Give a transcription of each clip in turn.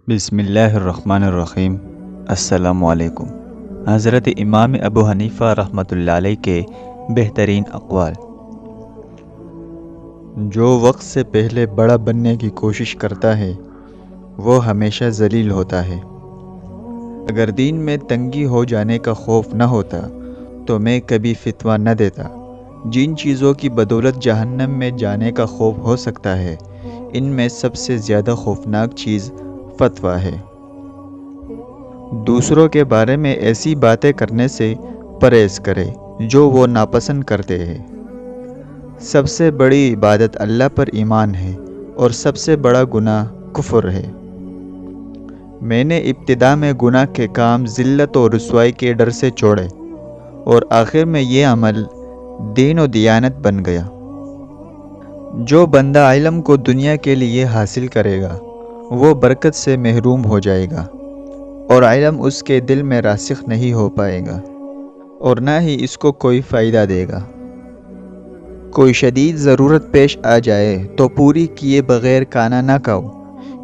بسم اللہ الرحمن الرحیم۔ السلام علیکم۔ حضرت امام ابو حنیفہ رحمۃ اللہ علیہ کے بہترین اقوال۔ جو وقت سے پہلے بڑا بننے کی کوشش کرتا ہے وہ ہمیشہ ذلیل ہوتا ہے۔ اگر دین میں تنگی ہو جانے کا خوف نہ ہوتا تو میں کبھی فتویٰ نہ دیتا۔ جن چیزوں کی بدولت جہنم میں جانے کا خوف ہو سکتا ہے ان میں سب سے زیادہ خوفناک چیز فتویٰ ہے۔ دوسروں کے بارے میں ایسی باتیں کرنے سے پرہیز کرے جو وہ ناپسند کرتے ہیں۔ سب سے بڑی عبادت اللہ پر ایمان ہے اور سب سے بڑا گناہ کفر ہے۔ میں نے ابتدا میں گناہ کے کام ذلت و رسوائی کے ڈر سے چھوڑے اور آخر میں یہ عمل دین و دیانت بن گیا۔ جو بندہ علم کو دنیا کے لیے حاصل کرے گا وہ برکت سے محروم ہو جائے گا اور علم اس کے دل میں راسخ نہیں ہو پائے گا اور نہ ہی اس کو کوئی فائدہ دے گا۔ کوئی شدید ضرورت پیش آ جائے تو پوری کیے بغیر کھانا نہ کھاؤ،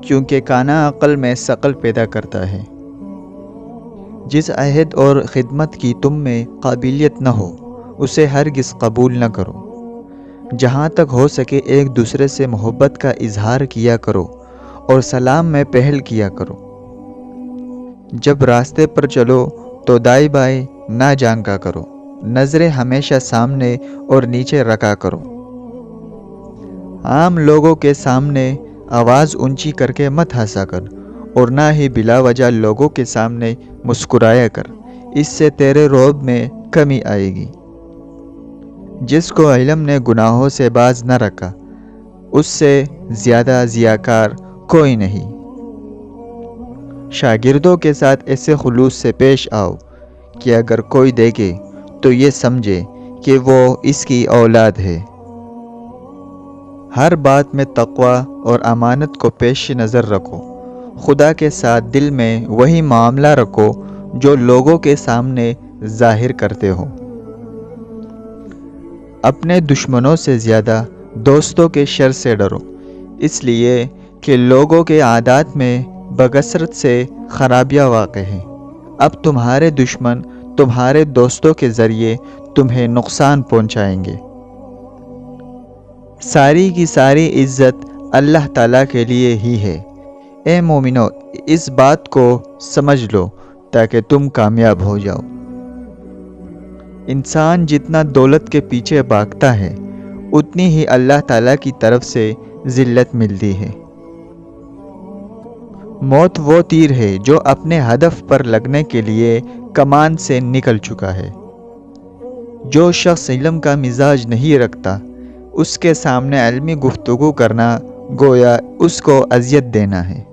کیونکہ کھانا عقل میں ثقل پیدا کرتا ہے۔ جس عہد اور خدمت کی تم میں قابلیت نہ ہو اسے ہرگز قبول نہ کرو۔ جہاں تک ہو سکے ایک دوسرے سے محبت کا اظہار کیا کرو اور سلام میں پہل کیا کرو۔ جب راستے پر چلو تو دائیں بائیں نہ جھانکا کرو، نظریں ہمیشہ سامنے اور نیچے رکھا کرو۔ عام لوگوں کے سامنے آواز اونچی کر کے مت ہنسا کر اور نہ ہی بلا وجہ لوگوں کے سامنے مسکرایا کر، اس سے تیرے رعب میں کمی آئے گی۔ جس کو علم نے گناہوں سے باز نہ رکھا اس سے زیادہ ضیاءکار کوئی نہیں۔ شاگردوں کے ساتھ ایسے خلوص سے پیش آؤ کہ اگر کوئی دیکھے تو یہ سمجھے کہ وہ اس کی اولاد ہے۔ ہر بات میں تقوی اور امانت کو پیش نظر رکھو۔ خدا کے ساتھ دل میں وہی معاملہ رکھو جو لوگوں کے سامنے ظاہر کرتے ہو۔ اپنے دشمنوں سے زیادہ دوستوں کے شر سے ڈرو، اس لیے کہ لوگوں کے عادات میں بکثرت سے خرابیاں واقع ہیں۔ اب تمہارے دشمن تمہارے دوستوں کے ذریعے تمہیں نقصان پہنچائیں گے۔ ساری کی ساری عزت اللہ تعالیٰ کے لیے ہی ہے۔ اے مومنو، اس بات کو سمجھ لو تاکہ تم کامیاب ہو جاؤ۔ انسان جتنا دولت کے پیچھے بھاگتا ہے اتنی ہی اللہ تعالیٰ کی طرف سے ذلت ملتی ہے۔ موت وہ تیر ہے جو اپنے ہدف پر لگنے کے لیے کمان سے نکل چکا ہے۔ جو شخص علم کا مزاج نہیں رکھتا اس کے سامنے علمی گفتگو کرنا گویا اس کو اذیت دینا ہے۔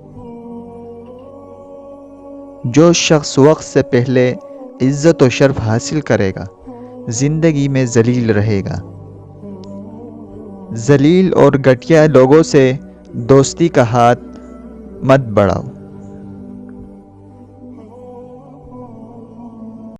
جو شخص وقت سے پہلے عزت و شرف حاصل کرے گا زندگی میں ذلیل رہے گا۔ ذلیل اور گھٹیا لوگوں سے دوستی کا ہاتھ مت بڑھاؤ۔